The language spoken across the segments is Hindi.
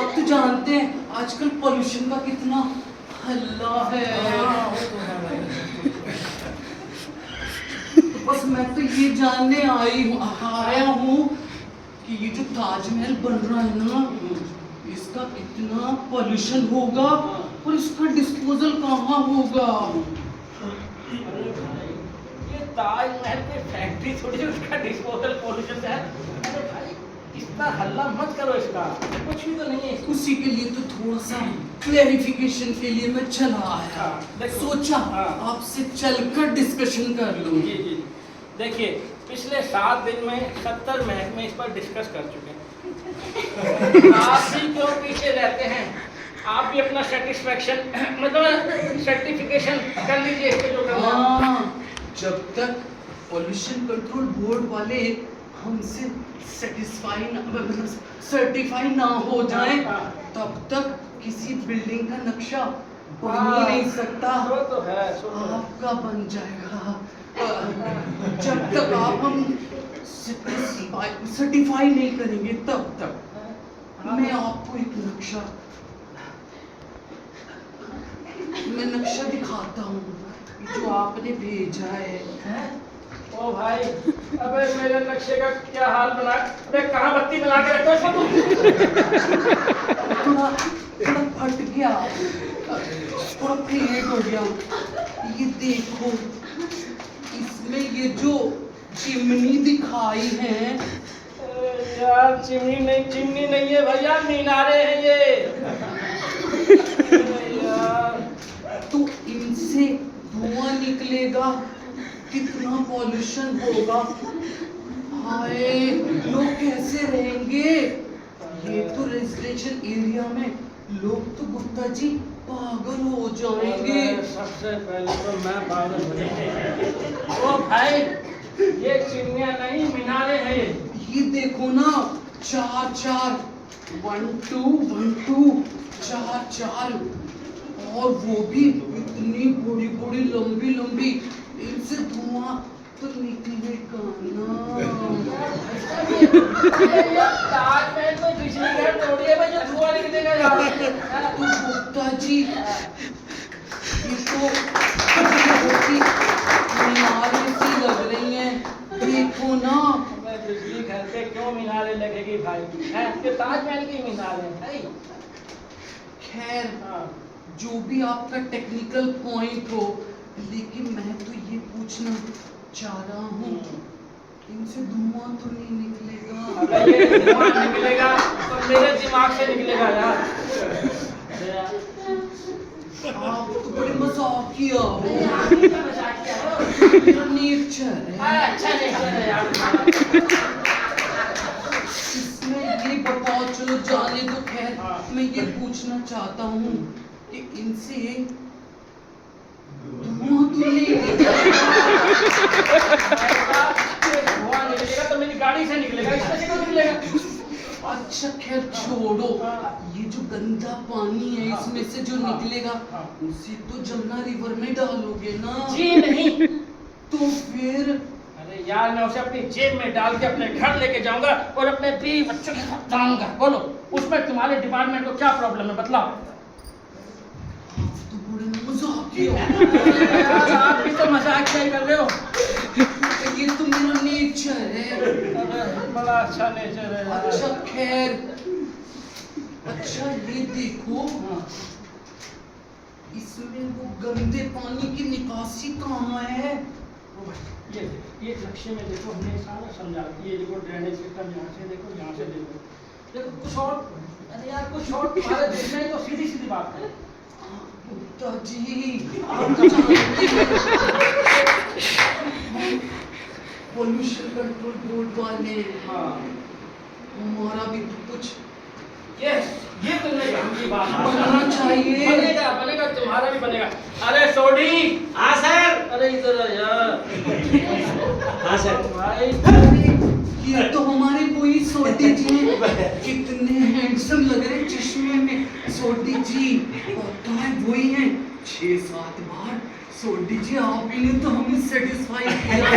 आप तो जानते हैं आजकल पोल्यूशन का कितना हल्ला है। तो बस मैं तो ये जानने आया हूँ कि ये जो ताजमहल बन रहा है ना, इसका कितना पोल्यूशन होगा और इसका डिस्पोजल कहाँ होगा। ये ताजमहल की फैक्ट्री थोड़ी, उसका डिस्पोजल पोल्यूशन है। अरे भाई इतना हल्ला मत करो, इसका कुछ भी तो नहीं है। उसी के लिए तो थोड़ा सा क्लैरिफिकेशन के लिए मैं चला आया, सोचा आपसे चलकर डिस्कशन कर लूं। जी जी, देखिए पिछले 7 दिन में 70 महकमे इस पर डिस्कस कर चुके हैं। आप भी क्यों पीछे रहते हैं? आप भी अपना सेटिस्फेक्शन मतलब सर्टिफिकेशन कर लीजिए इसके जो करना है। हाँ, जब तक पोल्यूशन कंट्रोल बोर्ड वाले हमसे सर्टिफाई ना हो जाए तब तक किसी बिल्डिंग का नक्शा बन ही नहीं सकता। वो तो है, आपका बन जाएगा जब तक आप हम सर्टिफाई नहीं करेंगे तब तक। मैं आपको एक नक्शा दिखाता हूँ जो आपने भेजा है। ओ भाई, अबे मेरे नक्शे का क्या हाल बना, अबे कहाँ बत्ती बना के रखो इसको तुम। थोड़ा फट गया, थोड़ा फेड हो गया। ये देखो, इसमें ये जो चिमनी दिखाई है, यार चिमनी नहीं है भैया, मीनारे हैं ये। यार तो इनसे धुआं निकलेगा, कितना पॉल्यूशन होगा। हाय, लोग कैसे रहेंगे? ये तो रेजिडेंशियल एरिया में लोग तो गुप्ता जी पागल हो जाएंगे। सबसे पहले तो मैं पागल हो जाऊंगा। ओ भाई, ये चिमनियां नहीं मीनारे हैं ये देखो ना, 4 1 2 4 और वो भी इतनी बड़ी लंबी। इनसे धुआं तो निकलेगा ना। ताजमहल में बिजली घर तोड़ी है भाई, जो धुआं निकलेगा यार। तो गुप्ता जी, ये तो मीनारे सी लग रही हैं, देखो ना। बिजली घर पे क्यों मीनारे लगेगी भाई? है ये ताजमहल की मीनारे हैं भाई। खैर, जो भी आपका टेक्निकल पॉइंट हो, लेकिन मैं तो ये पूछना चाह रहा हूँ, इनसे धुआं तो नहीं निकलेगा? अगर ये धुआं निकलेगा तो मेरे दिमाग से निकलेगा यार। आप तो बड़े मजाकिया हो। नेचर है। अच्छा नेचर है यार। इसमें ये बताओ, चलो जाने दो। खैर, मैं ये पूछना चाहता हूँ कि इनसे धुआं तो नहीं धुआं निकलेगा तो मेरी गाड़ी से निकलेगा, इसमें से क्यों निकलेगा? अच्छा खैर छोड़ो, ये जो गंदा पानी है इसमें से जो निकलेगा उसे तो जमुना रिवर में डालोगे ना? जी नहीं। तो फिर? अरे यार, मैं उसे अपनी जेब में डाल के अपने घर लेके जाऊंगा और अपने बीवी बच्चों के साथ जाऊंगा। बोलो, उसमें तुम्हारे डिपार्टमेंट को क्या प्रॉब्लम है, बतलाओ। तो बड़े मजाकिया यार, आप भी तो मजाक ही कर रहे हो। ये तो मेरा नेचर है। बड़ा अच्छा नेचर है यार। अच्छा खैर, अच्छा ये देखो, इसमें वो गंदे पानी की निकासी कहाँ है? ये नक्शे में देखो, हमने सारा समझा। ये देखो ड्रेनेज सिस्टम, यहाँ से देखो, यहाँ से देखो कुछ और। अरे यार कुछ और तुम्हारे देखना ही तो सीधी बात है। गुप्ता जी, आप जानते हैं पोल्यूशन कंट्रोल बोर्ड वाले, हमारा भी कुछ ये तुमने गंदी बात बनना चाहिए। बनेगा, तुम्हारा भी बनेगा। अरे सोडी। हाँ सर। अरे इधर आ यार। हाँ सर। भाई ये तो हमारे कोई सोडी जी कितने हैंडसम लग रहे चश्मे में। सोडी जी पता है वही है, 6-7 बार। सोडी जी आप ही ने तो हमें सेटिस्फाई किया।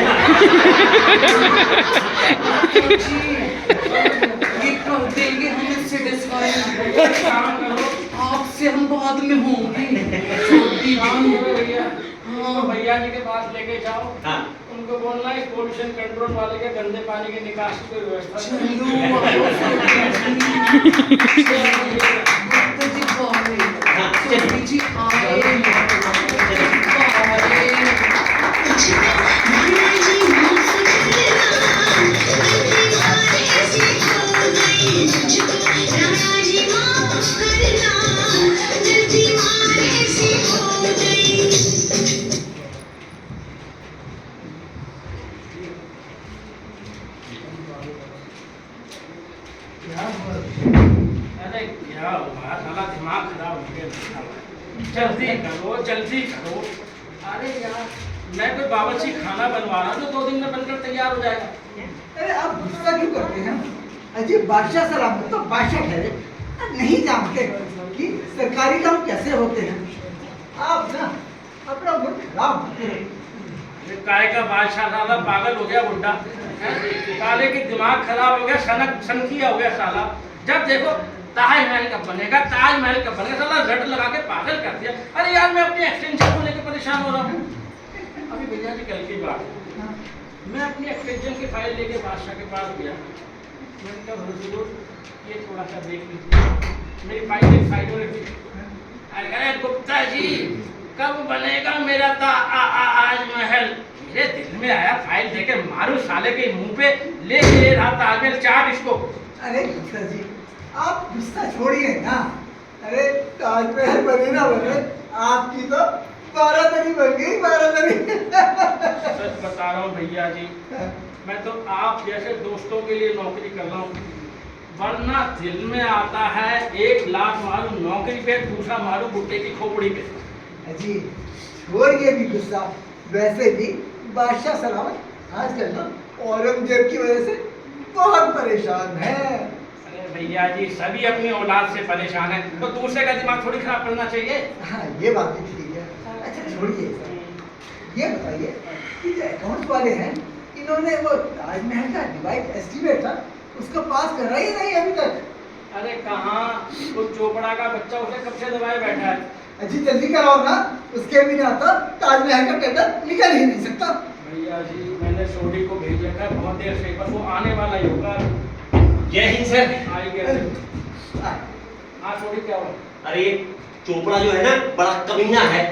जी ये कर देंगे हमें सेटिस्फाई। काम करो, आपसे हम बाद में होंगे छोटी काम जी। करो भैया, हाँ। तो भैया जी के पास लेके जाओ, हाँ उनको बोलना है पोल्यूशन कंट्रोल वाले के गंदे पानी की निकासी की व्यवस्था चलो आओ छोटी जी। गुप्ता जी बाहर। हाँ, छोटी जी आए। बाहर। अरे क्या हुआ, साला दिमाग खराब हो गया। जल्दी करो, जल्दी करो। अरे यार, मैं कोई बावर्ची खाना बनवा रहा हूँ, तो 2 दिन में बनकर तैयार हो जाएगा। अरे आप गुस्सा क्यों करते हैं? अजी बादशाह सलामत तो बादशाह ठहरे, नहीं जानते कि सरकारी काम कैसे होते हैं। आप ना अपना मूड खराब मत करो। ये काय का बादशाह साला पागल हो गया बुड्ढा, हैं? साले की दिमाग खराब हो गया, सनकिया हो गया साला। जब देखो ताजमहल कब बनेगा, ताजमहल कब बनेगा, साला रट लगा के पागल कर दिया। अरे यार, मैं अपनी एक्सटेंशन को लेकर परेशान हो रहा हूँ। अभी भैया जी कल की बात है, मैं अपनी एक्सटेंशन की फाइल लेके बादशाह के पास गया। मैंने कहा हुजूर, ये थोड़ा सा देख लीजिए, मेरी फाइल एक साइड में रखी। अरे गुप्ता जी, कब बनेगा मेरा ताजमहल? मेरे दिल में आया फाइल देके मारू साले के मुंह पे, ले रहा ताजमहल, चाट इसको। अरे गुप्ता जी, आप गुस्सा छोड़िए ना। अरे ताजमहल बने ना बने, आपकी तो 12 तरी बन गई, 12 तरी। सच बता रहा हूँ भैया जी, मैं तो आप जैसे दोस्तों के लिए नौकरी कर रहा हूँ, वरना दिल में आता है 1 लाख मारू नौकरी पे, दूसरा मारू बुट्टे की खोपड़ी पे। अजी छोड़िए भी गुस्सा। वैसे भी बादशाह सलामत आजकल ना औरंगजेब की वजह से बहुत परेशान है। अरे भैया जी, सभी अपनी औलाद से परेशान है, तो दूसरे का दिमाग थोड़ी खराब करना चाहिए। हाँ ये बात भी ठीक है। अच्छा छोड़िए, ये बताइए कि जो अकाउंट वाले हैं, इन्होंने वो ताजमहल का डिवाइड एस्टीमेट था, उसका पास करा ही नहीं अभी तक। अरे कहाँ, वो चोपड़ा का बच्चा उसे कब से दबाए बैठा है। अजी जल्दी कराओ ना, उसके बिना तो ताजमहल का टेंडर निकल ही नहीं सकता। भैया जी, मैंने सोडी को भेज रखा है बहुत देर से, बस वो आने वाला ही होगा। जय हिंद सर। आई गया। हाँ, हाँ सोडी, क्या हुआ? अरे ये चोपड़ा जो है ना, बड़ा कमीना है।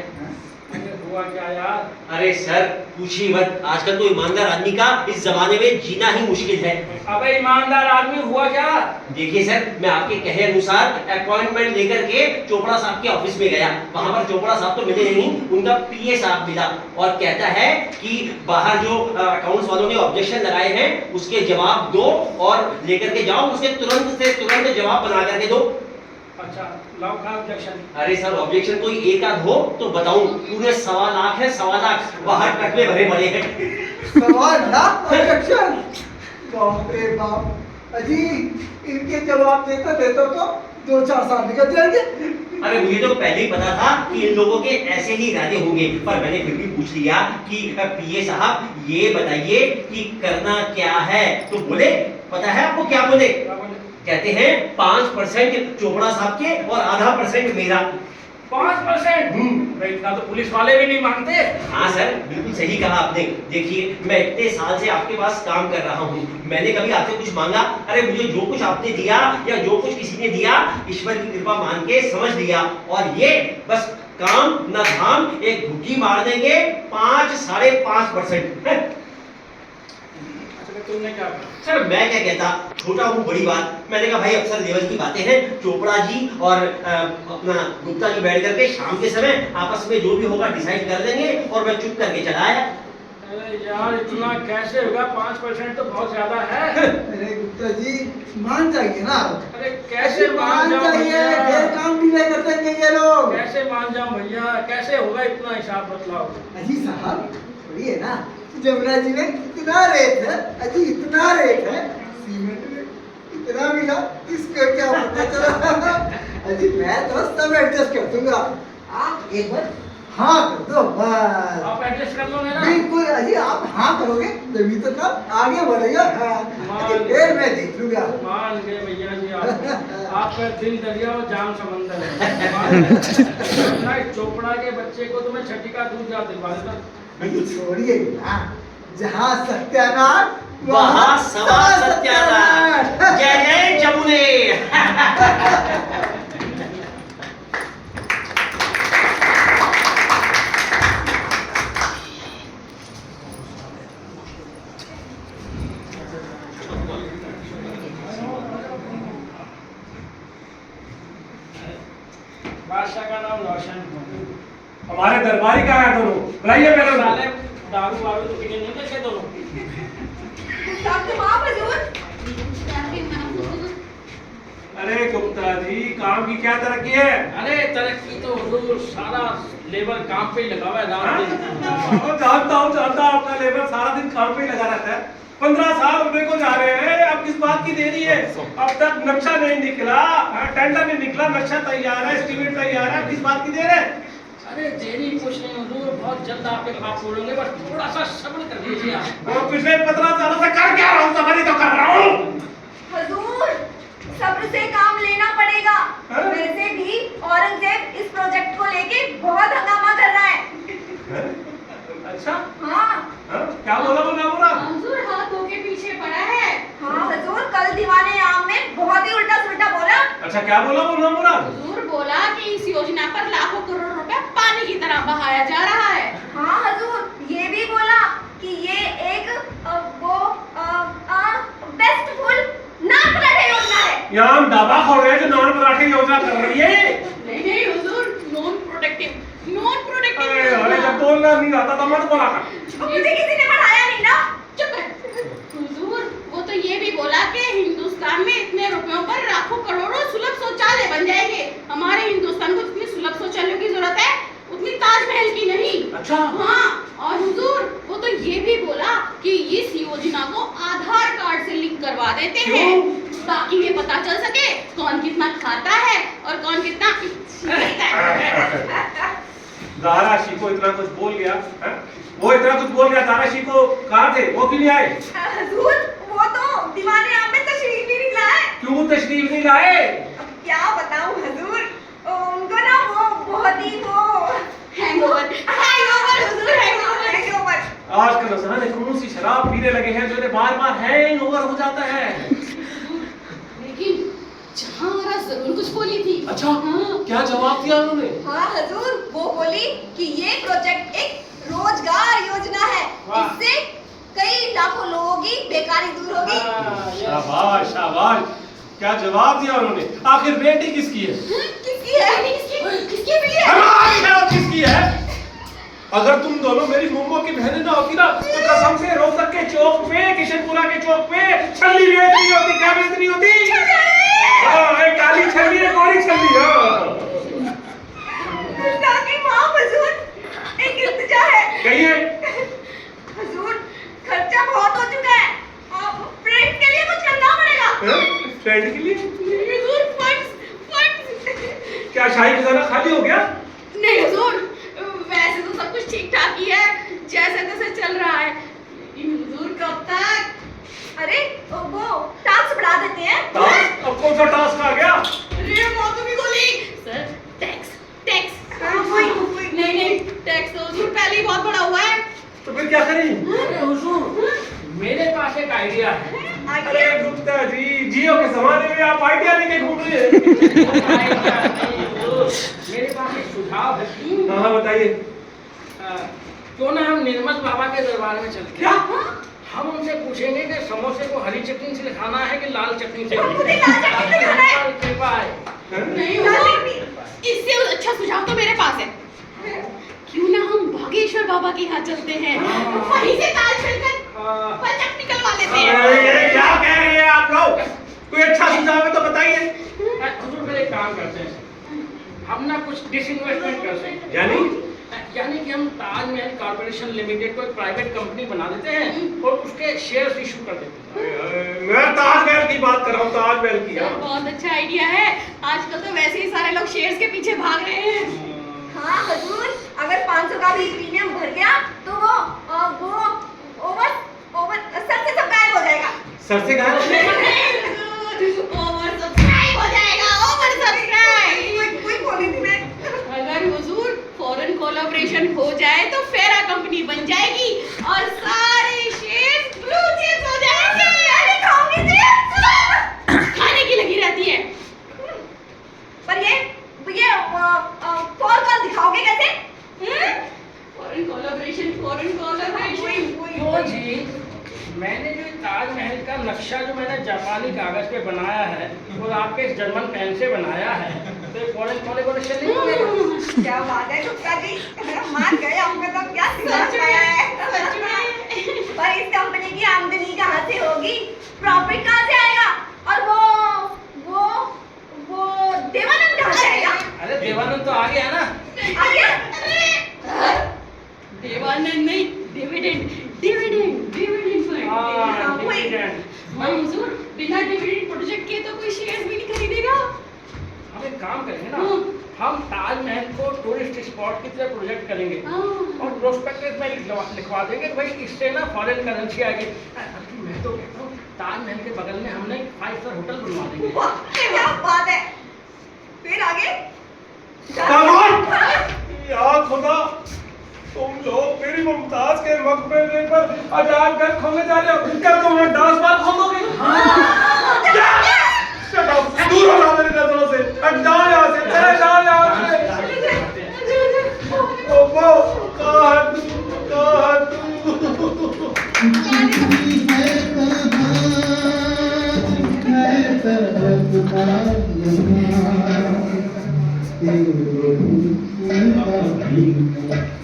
अरे हुआ क्या यार? अरे सर पूछिए मत, आजकल तो ईमानदार आदमी का इस जमाने में जीना ही मुश्किल है। अबे ईमानदार आदमी हुआ क्या? देखिए सर, मैं आपके कहे अनुसार अपॉइंटमेंट लेकर के चोपड़ा साहब के ऑफिस में गया। वहां पर चोपड़ा साहब तो मिले नहीं, उनका पीए साहब मिला और कहता है कि बाहर जो अकाउंट्स वालों ने ऑब्जेक्शन लगाए हैं उसके जवाब दो और लेकर के जाओ, उसके तुरंत से तुरंत जवाब बना करके दो। अच्छा, लाओ का ऑब्जेक्शन। अरे सर ऑब्जेक्शन कोई एक आध हो तो बताऊं, पूरे 1.25 लाख है, 1.25 लाख बाहर कटवे भरे पड़े हैं। 1.25 लाख ऑब्जेक्शन, बाप रे बाप। अजी इनके जवाब देते देते तो 2-4 साल निकल जाएंगे। अरे मुझे तो पहले ही पता था कि इन लोगों के ऐसे ही इरादे होंगे, पर मैंने फिर भी पूछ लिया कि पीए साहब ये बताइए कि करना क्या है। तो बोले, पता है आपको क्या बोले? कहते हैं 5% चोपड़ा साहब के और आधा % मेरा। 5%? इतना तो पुलिस वाले भी नहीं मानते। हाँ सर, बिल्कुल सही कहा आपने। देखिए मैं इतने साल से आपके पास काम कर रहा हूँ, मैंने कभी आपसे कुछ मांगा? अरे मुझे जो कुछ आपने दिया या जो कुछ किसी ने दिया, ईश्वर की कृपा मान के समझ लिया। और ये बस काम न धाम, एक भुक्की मार देंगे 5-5.5%। तुमने क्या कहा? सर मैं क्या कहता, छोटा हूँ बड़ी बात। मैंने कहा भाई अफसर लेवल की बातें हैं, चोपड़ा जी और अपना गुप्ता जी बैठ करके शाम के समय आपस में जो भी होगा डिसाइड कर देंगे। और मैं चुप करके चला आया। अरे यार, इतना कैसे होगा? 5% तो बहुत ज्यादा है। अरे गुप्ता जी मान जाइए ना। अरे कैसे मान जाऊं जाइए, भैया? फिर काम डिले करते हैं ये लोग। कैसे मान जाऊं भैया? कैसे होगा? इतना हिसाब बतलाओ। अजी साहब छोड़िए ना, जमुना जी में इतना रेट है, अजी इतना रेट है, सीमेंट में इतना मिला, इसको क्या पता चला। अजी मैं तो सब एडजस्ट कर दूंगा, आप एक बार हाँ कर दो बस। आप एडजस्ट कर लोगे ना? बिल्कुल अजी, आप हाँ करोगे तभी तो काम आगे बढ़ेगा। हाँ, अजी, फिर मैं देख लूंगा। मान गए भैया जी आप। आपका दिल दरिया और जान समंदर है। चोपड़ा के बच्चे को तो मैं छठी का दूध याद दिलवा देता। छोड़िए ना, जहाँ सत्यानाश वहाँ सवा सत्यानाश। जय जय जमुने। बादशाह का नाम रोशन है। हमारे दरबारी कहाँ है दोनों? बुलाइए मेरे साले दारू वारू तो पीने नहीं देते दोनों। अरे गुप्ता जी, काम की क्या तरक्की है? अरे तरक्की तो हुजूर सारा लेबर काम पे ही लगा हुआ है रात दिन। जानता हूँ आपका लेबर सारा दिन काम पे ही लगा रहता है। 15 साल होने को जा रहे हैं, अब किस बात की देरी है? अब तक नक्शा नहीं निकला, टेंडर नहीं निकला, नक्शा तैयार है, एस्टीमेट तैयार है, किस बात की देर है? अरे देरी कुछ नहीं हुजूर, बहुत जल्द आपके पास बोलेंगे, बस थोड़ा सा सब्र कर लीजिए आप। वो पिछले 15 सालों से कर क्या रहा हूँ, सफारी तो कर रहा हूँ। हुजूर, सब्र से काम लेना पड़ेगा। हाँ? वैसे भी औरंगजेब इस प्रोजेक्ट को लेके बहुत हंगामा कर रहा है। अच्छा, हाँ क्या बोला वो नामुरा? हुजूर हाथों के पीछे पड़ा है। हाँ हुजूर, कल दीवाने आम में बहुत ही उल्टा सुल्टा बोला। अच्छा, क्या बोला वो नामुरा? हुजूर बोला कि इस योजना पर लाखों करोड़ रुपए पानी की तरह बहाया जा रहा है। हाँ हुजूर, ये भी बोला कि ये एक बेस्टफुल नान पराठे योजना है। यहाँ हम दावा खो रहे हैं जो नान पराठे योजना कर रही है। नहीं हुजूर, नॉन प्रोटेक्टिव अरे जब बोलना नहीं आता तो मत बोला कर। मुझे किसी ने पढ़ाया नहीं ना। चुप है। हुजूर वो तो ये भी बोला कि हिंदुस्तान में इतने रुपयों पर लाखों करोड़ों सुलभ शौचालय बन जाएंगे। हमारे हिंदुस्तान को जितनी सुलभ शौचालयों की जरूरत है उतनी ताजमहल की नहीं। अच्छा। हाँ, और हुजूर वो तो ये भी बोला कि इस योजना को आधार कार्ड से लिंक करवा देते हैं, ताकि ये पता चल सके कौन कितना खाता है और कौन कितना पीता है। दाराशी को इतना कुछ बोल गया है? वो इतना कुछ बोल गया, दाराशी को कहाँ थे? वो क्यों नहीं आए? हुजूर, वो तो दीवाने आम में तशरीफ ही नहीं लाए। क्यों तशरीफ नहीं लाए? अब क्या बताऊं हुजूर, उनको ना वो बहुत ही वो हैंगओवर हुजूर, हैंगओवर। आज कल इंसान कौन सी शराब पीने लगे हैं जो इन्हें बार-बार हैंगओवर हो जाता है। लेकिन जहाँ हमारा जरूर कुछ बोली थी। अच्छा, हाँ। क्या जवाब दिया उन्होंने? हाँ हुजूर, वो बोली कि ये प्रोजेक्ट एक रोजगार योजना है। वाह। इससे कई लाखों लोगों की बेकारी दूर होगी। शाबाश शाबाश, क्या जवाब दिया उन्होंने। आखिर बेटी किसकी है? किसकी है? किसकी भी है? हमारी है और किसकी है? अगर तुम दोनों मेरी मोमो की बहनें ना होती ना तो कसम से रोहतक के चौक पे, किशनपुरा के चौक पे छल्ली बेच रही होती। क्या बेच रही होती? एक काली छल्ली, एक गोरी छल्ली। ताकि माँ हुजूर, एक इल्तिजा है। कहिए। हुजूर, खर्चा बहुत हो चुका है, आप फ्रेंड के लिए कुछ करना पड़ेगा। फ्रेंड के लिए? हुजूर फंड्स। क्या शाही खजाना खाली हो गया? नहीं हुजूर, वैसे तो सब कुछ ठीक ठाक ही है, जैसे तैसे चल रहा है। लेकिन हुजूर कब तक? अरे वो टास्क बढ़ा देते हैं। टास्क? अब कौन सा टास्क आ गया? अरे मौतों की गोली। Sir, tax. नहीं, टैक्स तो हुजूर पहले ही बहुत बड़ा हुआ है। तो फिर क्या करें? अरे हुजूर, मेरे पास एक आइडिया है। अरे गुप्ता जी, जियो के जमाने में आप आइडिया लेके घूम रहे हैं। आइडिया नहीं हुजूर, मेरे पास एक सुझाव है। हाँ बताइए। क्यों ना हम निर्मल बाबा के दरबार में चलते क्या? हम उनसे पूछेंगे कि समोसे को हरी चटनी से खाना है कि लाल चटनी से। मुझे लाल चटनी से खाना है। कृपा है। नहीं हुजूर, इससे अच्छा सुझाव तो मेरे पास है। क्यों ना हम बागेश्वर बाबा के यहाँ चलते हैं, वहीं से ताल चलकर पलक निकलवा लेते हैं। अरे क्या कह रहे हैं आप लोग? कोई अच्छा सुझाव है तो बताइए। हुजूर फिर एक काम करते हैं, हम ना कुछ डिसइन्वेस्टमेंट कर सकते हैं। यानी कि हम ताजमहल कॉर्पोरेशन लिमिटेड को एक प्राइवेट कंपनी बना देते हैं और उसके शेयर्स इशू कर देते हैं। मैं ताजमहल की बात कर रहा हूँ, ताजमहल की। सर, बहुत अच्छा आइडिया है। आजकल तो वैसे ही सारे लोग शेयर्स के पीछे भाग रहे हैं। हाँ हुजूर, अगर 500 का भी प्रीमियम भर गया तो वो ओवर सर से सब गायब हो जाएगा। सर से गायब? ओवर सब्सक्राइब हो जाएगा। पेन से बनाया है तो फॉरेन कोलैबोरेशन नहीं होगा। क्या बात है गुप्ता जी, मान गए हमको तो क्या सच सिखाया है। में, सच में। पर इस कंपनी की आमदनी कहाँ से होगी, प्रॉफिट कहाँ से आएगा, और वो देवानंद कहाँ से आएगा? अरे देवानंद तो आ गया ना। आ गया? देवानंद नहीं, डिविडेंड, डिविडेंड, डिविडेंड पर। हाँ, वही। डिविडेंड। हाँ हुजूर, बिना डिविडेंड प्रोजेक्ट के तो कोई शेयर्स भी नहीं खरीदेगा। हम एक काम करेंगे ना, हाँ। हम ताजमहल को टूरिस्ट स्पॉट की तरह प्रोजेक्ट करेंगे हाँ। और प्रोस्पेक्टस में लिखवा देंगे कि भाई इससे ना फॉरेन करेंसी आएगी। बल्कि मैं तो कहता हूँ ताजमहल के बगल में हमने 5 स्टार होटल बनवा देंगे। वाह, क्या बात है। फिर आगे? या खुदा, तुम लोग मेरी मुमताज के मकबरे पर अजान कर खोलने जा रहे हो, क्या तुम वहाँ डांस बार खोलोगे? क्या? Shut up! दूर हो जाओ मेरी नजरों से, हट जाओ यहाँ से, चले जाओ यहाँ से। ओहो, कहाँ तू?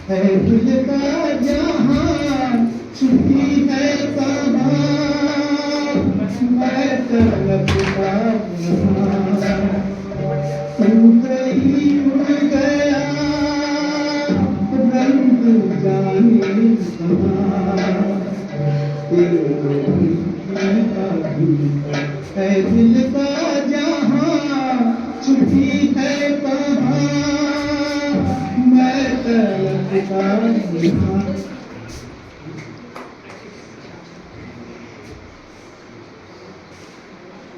है दिल का जहां छुट्टी है कहाँ मैं तड़पता उड़ गया रंग जाने है दिल का जहां छुट्टी है कहाँ मैं तड़पता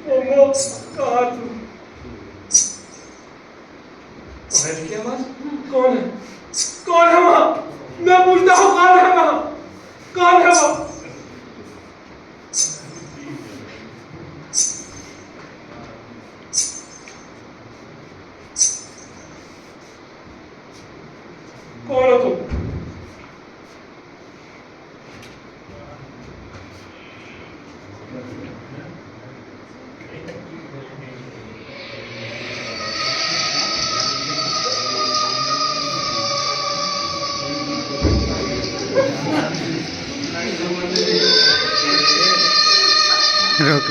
ओहो, कहाँ तू? तुम्हारी क्या आवाज? कौन है? कौन है वहाँ? मैं पूछता हूँ कौन है वहाँ? कौन है वो? कौन हो तुम? रोक